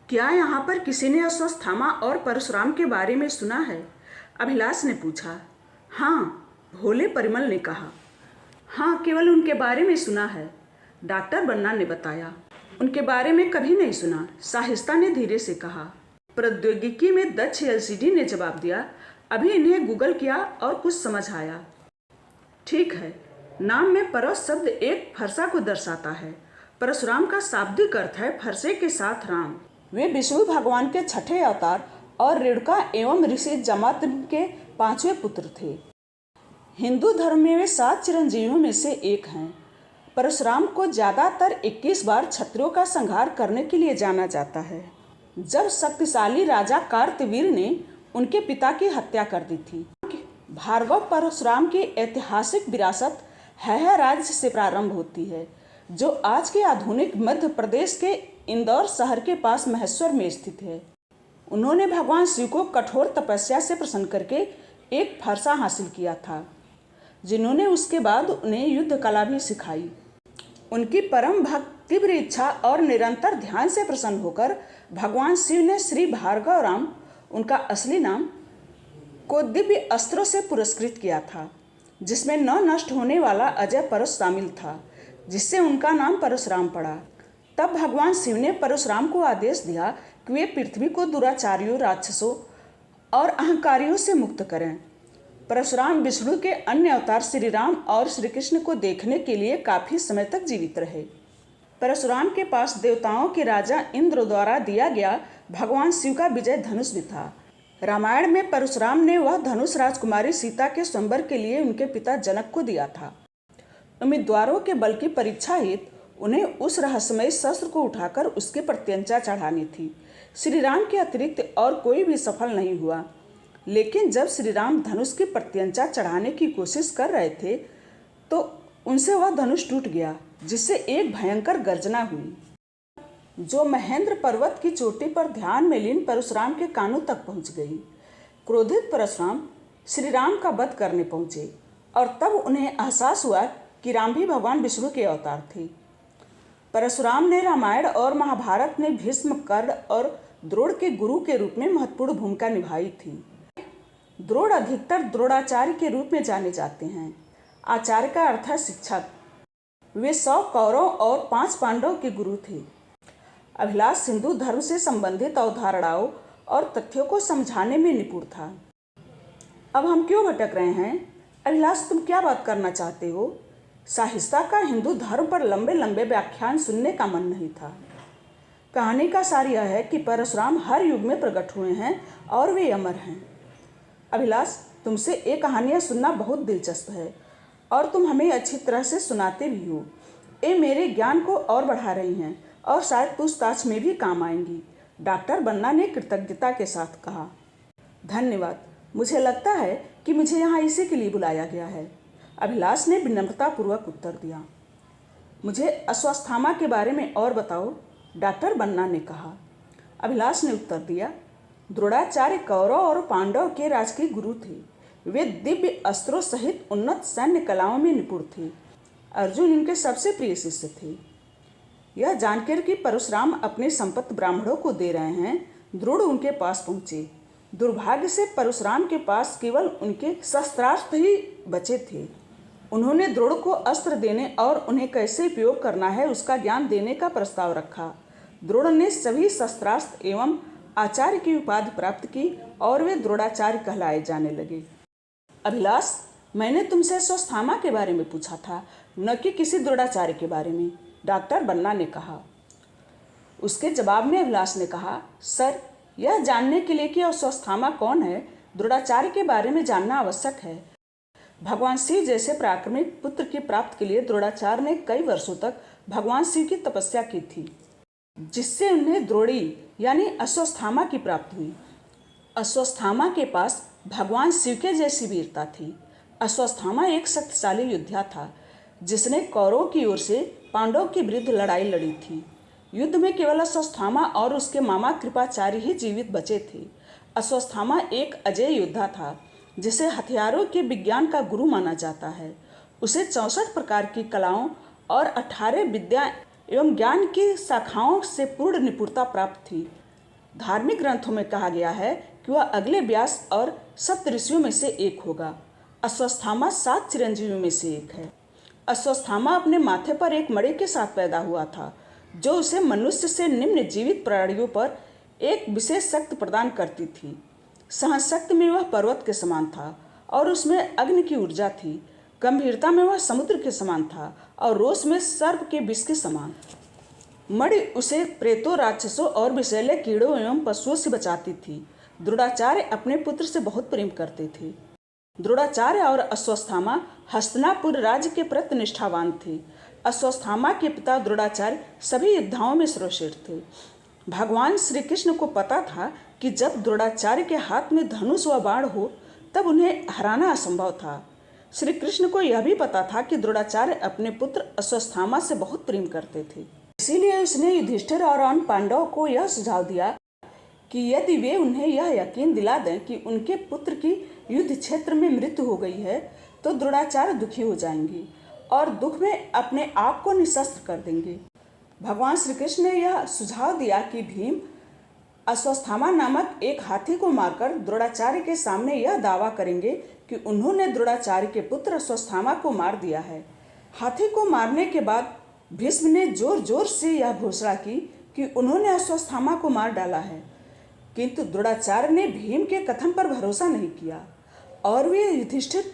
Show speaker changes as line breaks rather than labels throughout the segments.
क्या यहाँ पर किसी ने अश्वत्थामा और परशुराम के बारे में सुना है? अभिलाष ने पूछा। हाँ, भोले परिमल ने कहा। हाँ, केवल उनके बारे में सुना है, डॉक्टर बन्ना ने बताया। उनके बारे में कभी नहीं सुना, साहिस्ता ने धीरे से कहा। प्रौद्योगिकी में दक्ष एलसीडी ने जवाब दिया। अभी इन्हें गूगल किया और कुछ समझ आया। ठीक है, नाम में परस शब्द एक फरसा को दर्शाता है। परशुराम का शाब्दिक अर्थ है फरसे के साथ राम। वे विष्णु भगवान के छठे अवतार और रेणुका एवं ऋषि जमदग्नि के 5वें पुत्र थे। हिंदू धर्म में वे 7 चिरंजीवियों में से एक हैं। परशुराम को ज़्यादातर 21 बार क्षत्रियों का संहार करने के लिए जाना जाता है। जब शक्तिशाली राजा कार्तवीर ने उनके पिता की हत्या कर दी थी। भार्गव परशुराम की ऐतिहासिक विरासत हैहर राज्य से प्रारंभ होती है, जो आज के आधुनिक मध्य प्रदेश के इंदौर शहर के पास महेश्वर में स्थित है। उन्होंने भगवान शिव को कठोर तपस्या से प्रसन्न करके एक फरसा हासिल किया था, जिन्होंने उसके बाद उन्हें युद्ध कला भी सिखाई। उनकी परम भक्ति इच्छा और निरंतर ध्यान से प्रसन्न होकर भगवान शिव ने श्री भार्गव राम, उनका असली नाम, को दिव्य अस्त्रों से पुरस्कृत किया था, जिसमें न नष्ट होने वाला अजय परश शामिल था, जिससे उनका नाम परशुराम पड़ा। तब भगवान शिव ने परशुराम को आदेश दिया कि वे पृथ्वी को दुराचारियों, राक्षसों और अहंकारियों से मुक्त करें। परशुराम विष्णु के अन्य अवतार श्री राम और श्री कृष्ण को देखने के लिए काफ़ी समय तक जीवित रहे। परशुराम के पास देवताओं के राजा इंद्र द्वारा दिया गया भगवान शिव का विजय धनुष भी था। रामायण में परशुराम ने वह धनुष राजकुमारी सीता के स्वयंवर के लिए उनके पिता जनक को दिया था। उम्मीदवारों के बल की परीक्षा हेतु उन्हें उस रहस्यमय शस्त्र को उठाकर उसके प्रत्यंचा चढ़ानी थी। श्री राम के अतिरिक्त और कोई भी सफल नहीं हुआ, लेकिन जब श्री राम धनुष की प्रत्यंचा चढ़ाने की कोशिश कर रहे थे तो उनसे वह धनुष टूट गया, जिससे एक भयंकर गर्जना हुई, जो महेंद्र पर्वत की चोटी पर ध्यान में लीन परशुराम के कानों तक पहुंच गई। क्रोधित परशुराम श्री राम का वध करने पहुंचे और तब उन्हें एहसास हुआ कि राम भी भगवान विष्णु के अवतार थे। परशुराम ने रामायण और महाभारत में भीष्म, कर्ण और द्रोण के गुरु के रूप में महत्वपूर्ण भूमिका निभाई थी। द्रोण अधिकतर द्रोणाचार्य के रूप में जाने जाते हैं। आचार्य का अर्थ है शिक्षक। वे 100 कौरव और 5 पांडव के गुरु थे। अभिलाष हिंदू धर्म से संबंधित अवधारणाओं और तथ्यों को समझाने में निपुण था। अब हम क्यों भटक रहे हैं? अभिलाष, तुम क्या बात करना चाहते हो? साहिस्ता का हिंदू धर्म पर लंबे लंबे व्याख्यान सुनने का मन नहीं था। कहानी का सार यह है कि परशुराम हर युग में प्रकट हुए हैं और वे अमर हैं। अभिलाष, तुमसे ये कहानियाँ सुनना बहुत दिलचस्प है और तुम हमें अच्छी तरह से सुनाते भी हो। ये मेरे ज्ञान को और बढ़ा रही हैं और शायद पूछताछ में भी काम आएंगी, डॉक्टर बन्ना ने कृतज्ञता के साथ कहा। धन्यवाद, मुझे लगता है कि मुझे यहाँ इसी के लिए बुलाया गया है, अभिलाष ने विनम्रतापूर्वक उत्तर दिया। मुझे अश्वत्थामा के बारे में और बताओ, डॉक्टर बन्ना ने कहा। अभिलाष ने उत्तर दिया। द्रोणाचार्य कौरव और पांडव के राजकीय गुरु थे। वे दिव्य अस्त्रों सहित उन्नत सैन्य कलाओं में निपुण थे। अर्जुन इनके सबसे प्रिय शिष्य थे। यह जानकर कि परशुराम अपनी संपत्ति ब्राह्मणों को दे रहे हैं, द्रोण उनके पास पहुँचे। दुर्भाग्य से परशुराम के पास केवल उनके शस्त्रास्त्र ही बचे थे। उन्होंने द्रोण को अस्त्र देने और उन्हें कैसे उपयोग करना है उसका ज्ञान देने का प्रस्ताव रखा। द्रोण ने सभी शस्त्रास्त्र एवं आचार्य की उपाधि प्राप्त की और वे द्रोणाचार्य कहलाए जाने लगे। अभिलाष, मैंने तुमसे अश्वत्थामा के बारे में पूछा था, न कि किसी द्रोणाचार्य के बारे में, डॉक्टर बन्ना ने कहा। उसके जवाब में अभिलाष ने कहा, सर, यह जानने के लिए कि अश्वत्थामा कौन है, द्रोणाचार्य के बारे में जानना आवश्यक है। भगवान शिव जैसे पराक्रमिक पुत्र की प्राप्ति के लिए द्रोणाचार्य ने कई वर्षों तक भगवान शिव की तपस्या की थी, जिससे उन्हें द्रोणी यानी अश्वत्थामा की प्राप्ति हुई। अश्वत्थामा के पास भगवान शिव के जैसी वीरता थी। अश्वत्थामा एक शक्तिशाली योद्धा था, जिसने कौरवों की ओर से पांडवों के विरुद्ध लड़ाई लड़ी थी। युद्ध में केवल अश्वत्थामा और उसके मामा कृपाचार्य ही जीवित बचे थे। अश्वत्थामा एक अजेय योद्धा था, जिसे हथियारों के विज्ञान का गुरु माना जाता है। उसे 64 प्रकार की कलाओं और 18 विद्या एवं ज्ञान की शाखाओं से पूर्ण निपुणता प्राप्त थी। धार्मिक ग्रंथों में कहा गया है कि वह अगले व्यास और सप्त ऋषियों में से एक होगा। अश्वत्थामा 7 चिरंजीवियों में से एक है। अश्वत्थामा अपने माथे पर एक मणि के साथ पैदा हुआ था, जो उसे मनुष्य से निम्न जीवित प्राणियों पर एक विशेष शक्ति प्रदान करती थी। सहनशक्ति में वह पर्वत के समान था और उसमें अग्नि की ऊर्जा थी। गंभीरता में वह समुद्र के समान था और रोष में सर्प के विष के समान। मणि उसे प्रेतों, राक्षसों और विषैले कीड़ों एवं पशुओं से बचाती थी। द्रोणाचार्य अपने पुत्र से बहुत प्रेम करते थे। द्रोणाचार्य और अश्वत्थामा हस्तिनापुर राज्य के प्रति निष्ठावान थे। अश्वत्थामा के पिता द्रोणाचार्य सभी योद्धाओं में सर्वश्रेष्ठ थे। भगवान श्री कृष्ण को पता था कि जब द्रोणाचार्य के हाथ में धनुष व बाण हो तब उन्हें हराना असंभव था। श्री कृष्ण को यह भी पता था कि द्रोणाचार्य अपने पुत्र अश्वत्थामा से बहुत प्रेम करते थे। इसीलिए उसने युधिष्ठिर और अन्य पांडवों को यह सुझाव दिया कि यदि वे उन्हें यह यकीन दिला दें कि उनके पुत्र की युद्ध क्षेत्र में मृत्यु हो गई है तो द्रोणाचार्य दुखी हो जाएंगे और दुख में अपने आप को निशस्त्र कर देंगे। भगवान श्री कृष्ण ने यह सुझाव दिया कि भीम अश्वत्थामा नामक एक हाथी को मारकर द्रोणाचार्य के सामने यह दावा करेंगे कि उन्होंने द्रोणाचार्य के पुत्र अश्वत्थामा को मार दिया है। हाथी को मारने के बाद भीष्म ने जोर जोर से यह घोषणा की कि उन्होंने अश्वत्थामा को मार डाला है, किंतु द्रोणाचार्य ने भीम के कथन पर भरोसा नहीं किया और वे युधिष्ठिर,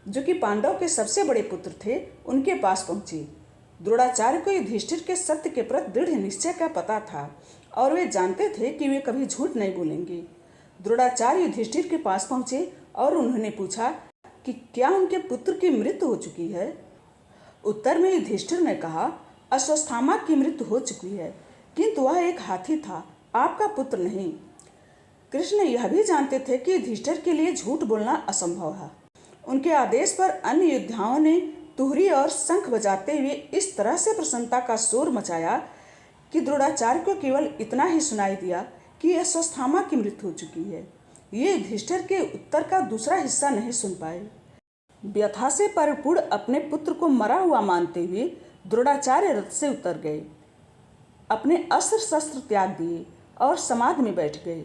जो कि पांडव के सबसे बड़े पुत्र थे, उनके पास पहुंचे। द्रोणाचार्य को युधिष्ठिर के सत्य के प्रति दृढ़ निश्चय का पता था और वे जानते थे कि वे कभी झूठ नहीं बोलेंगे। द्रोणाचार्य युधिष्ठिर के पास पहुंचे और उन्होंने पूछा कि क्या उनके पुत्र की मृत्यु हो चुकी है। उत्तर में युधिष्ठिर ने कहा, अश्वत्थामा की मृत्यु हो चुकी है, किंतु वह एक हाथी था, आपका पुत्र नहीं। कृष्ण यह भी जानते थे कि युधिष्ठिर के लिए झूठ बोलना असंभव है। उनके आदेश पर अन्य योद्धाओं ने तुहरी और शंख बजाते हुए इस तरह से प्रसन्नता का शोर मचाया कि द्रोणाचार्य को केवल इतना ही सुनाई दिया कि अश्वत्थामा की मृत्यु हो चुकी है। ये युधिष्ठिर के उत्तर का दूसरा हिस्सा नहीं सुन पाए। व्यथा से परिपूर्ण अपने पुत्र को मरा हुआ मानते हुए द्रोणाचार्य रथ से उतर गए, अपने अस्त्र शस्त्र त्याग दिए और समाधि में बैठ गए।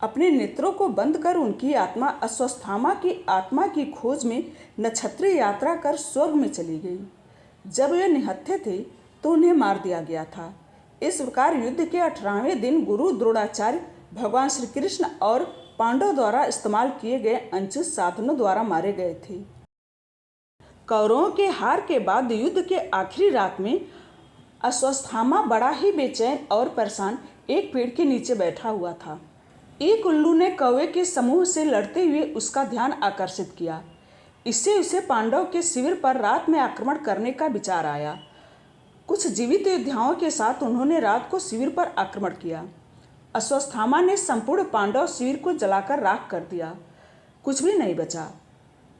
अपने नेत्रों को बंद कर उनकी आत्मा अश्वत्थामा की आत्मा की खोज में नक्षत्रीय यात्रा कर स्वर्ग में चली गई। जब वे निहत्थे थे तो उन्हें मार दिया गया था। इस प्रकार युद्ध के 18वें दिन गुरु द्रोणाचार्य भगवान श्री कृष्ण और पांडव द्वारा इस्तेमाल किए गए अंचुत साधनों द्वारा मारे गए थे। कौरवों के हार के बाद युद्ध के आखिरी रात में अश्वत्थामा बड़ा ही बेचैन और परेशान एक पेड़ के नीचे बैठा हुआ था। एक उल्लू ने कौवे के समूह से लड़ते हुए उसका ध्यान आकर्षित किया। इससे उसे पांडव के शिविर पर रात में आक्रमण करने का विचार आया। कुछ जीवित योद्धाओं के साथ उन्होंने रात को शिविर पर आक्रमण किया। अश्वत्थामा ने संपूर्ण पांडव शिविर को जलाकर राख कर दिया। कुछ भी नहीं बचा।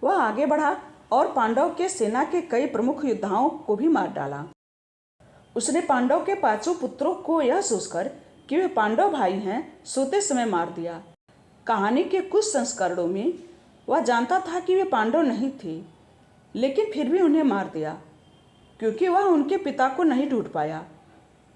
वह आगे बढ़ा और पांडव के सेना के कई प्रमुख योद्धाओं को भी मार डाला। उसने पांडव के 5 पुत्रों को यह सोचकर कि वे पांडव भाई हैं सोते समय मार दिया। कहानी के कुछ संस्करणों में वह जानता था कि वे पांडव नहीं थे, लेकिन फिर भी उन्हें मार दिया क्योंकि वह उनके पिता को नहीं ढूंढ पाया।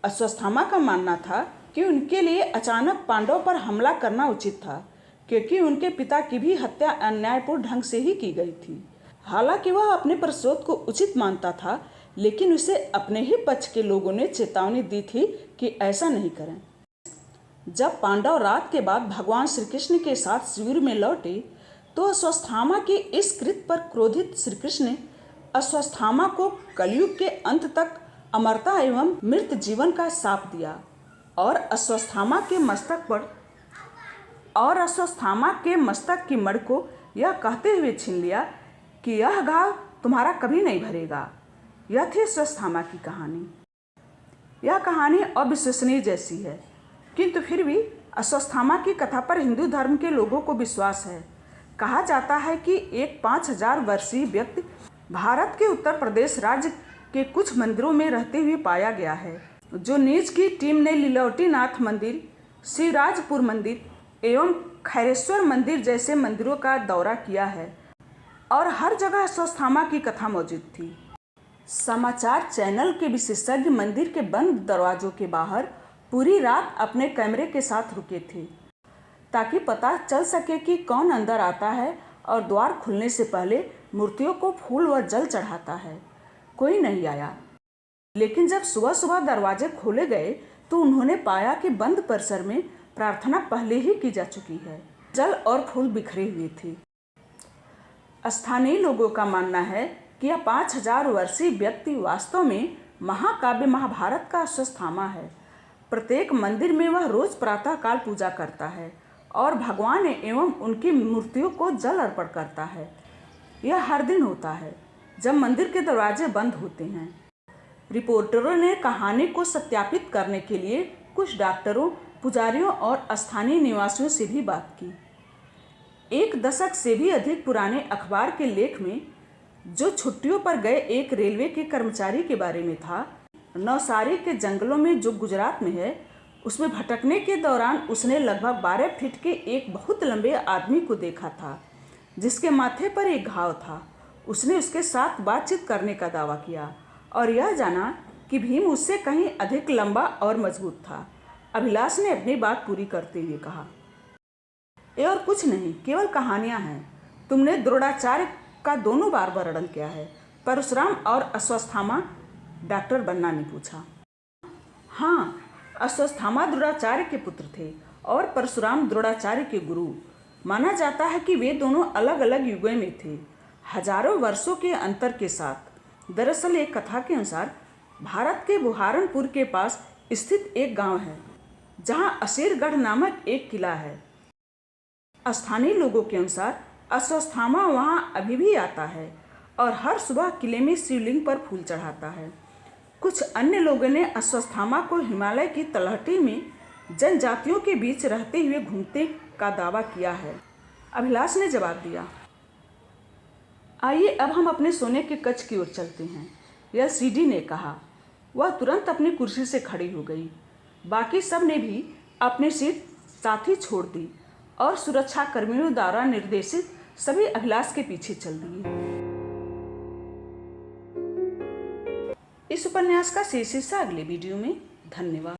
अश्वत्थामा का मानना था कि उनके लिए अचानक पांडव पर हमला करना उचित था, क्योंकि उनके पिता की भी हत्या अन्यायपूर्ण ढंग से ही की गई थी। हालांकि वह अपने प्रतिशोध को उचित मानता था, लेकिन उसे अपने ही पक्ष के लोगों ने चेतावनी दी थी कि ऐसा नहीं करें। जब पांडव रात के बाद भगवान श्री कृष्ण के साथ शिविर में लौटे तो अश्वत्थामा के इस कृत्य पर क्रोधित श्री कृष्ण ने अश्वत्थामा को कलयुग के अंत तक अमरता एवं मृत जीवन का शाप दिया और अश्वत्थामा के मस्तक की मड़ को यह कहते हुए छीन लिया कि यह घाव तुम्हारा कभी नहीं भरेगा। यह थी अश्वत्थामा की कहानी। यह कहानी अविश्वसनीय जैसी है, किंतु फिर भी अश्वत्थामा की कथा पर हिंदू धर्म के लोगों को विश्वास है। कहा जाता है कि एक 5000 वर्षीय व्यक्ति भारत के उत्तर प्रदेश राज्य के कुछ मंदिरों में रहते हुए पाया गया है। जो न्यूज की टीम ने लीलावती नाथ मंदिर, शिवराजपुर मंदिर एवं खैरेश्वर मंदिर जैसे मंदिरों का दौरा किया है और हर जगह अश्वत्थामा की कथा मौजूद थी। समाचार चैनल के विशेषज्ञ मंदिर के बंद दरवाजों के बाहर पूरी रात अपने कैमरे के साथ रुके थे ताकि पता चल सके कि कौन अंदर आता है और द्वार खुलने से पहले मूर्तियों को फूल व जल चढ़ाता है। कोई नहीं आया, लेकिन जब सुबह सुबह दरवाजे खोले गए तो उन्होंने पाया कि बंद परिसर में प्रार्थना पहले ही की जा चुकी है। जल और फूल बिखरे हुए थे। स्थानीय लोगों का मानना है कि यह 5000 वर्षीय व्यक्ति वास्तव में महाकाव्य महाभारत का अश्वत्थामा है। प्रत्येक मंदिर में वह रोज प्रातःकाल पूजा करता है और भगवान एवं उनकी मूर्तियों को जल अर्पण करता है। यह हर दिन होता है जब मंदिर के दरवाजे बंद होते हैं। रिपोर्टरों ने कहानी को सत्यापित करने के लिए कुछ डॉक्टरों, पुजारियों और स्थानीय निवासियों से भी बात की। 1 दशक से भी अधिक पुराने अखबार के लेख में जो छुट्टियों पर गए एक रेलवे के कर्मचारी के बारे में था, नवसारी के जंगलों में जो गुजरात में है, उसमें भटकने के दौरान उसने लगभग 12 फीट के एक बहुत लंबे आदमी को देखा था जिसके माथे पर एक घाव था। उसने उसके साथ बातचीत करने का दावा किया और यह जाना कि भीम उससे कहीं अधिक लंबा और मजबूत था। अभिलाष ने अपनी बात पूरी करते हुए कहा, ये और कुछ नहीं, केवल कहानियां हैं। तुमने द्रोणाचार्य का दोनों बार वर्णन किया है, परशुराम और अश्वत्थामा? डॉक्टर बन्ना ने पूछा। हाँ, अश्वत्थामा द्रोणाचार्य के पुत्र थे और परशुराम द्रोणाचार्य के गुरु। माना जाता है कि वे दोनों अलग अलग युगों में थे, हजारों वर्षों के अंतर के साथ। दरअसल एक कथा के अनुसार भारत के बुहारनपुर के पास स्थित एक गांव है जहां असीरगढ़ नामक एक किला है। स्थानीय लोगों के अनुसार अश्वत्थामा वहां अभी भी आता है और हर सुबह किले में शिवलिंग पर फूल चढ़ाता है। कुछ अन्य लोगों ने अश्वत्थामा को हिमालय की तलहटी में जनजातियों के बीच रहते हुए घूमते का दावा किया है। अभिलाष ने जवाब दिया, आइए अब हम अपने सोने के कक्ष की ओर चलते हैं, यह सीडी ने कहा। वह तुरंत अपनी कुर्सी से खड़ी हो गई। बाकी सब ने भी अपनी सीट साथ ही छोड़ दी और सुरक्षा कर्मियों द्वारा निर्देशित सभी अभिलाष के पीछे चल दिए। इस उपन्यास का शेष हिस्सा अगले वीडियो में। धन्यवाद।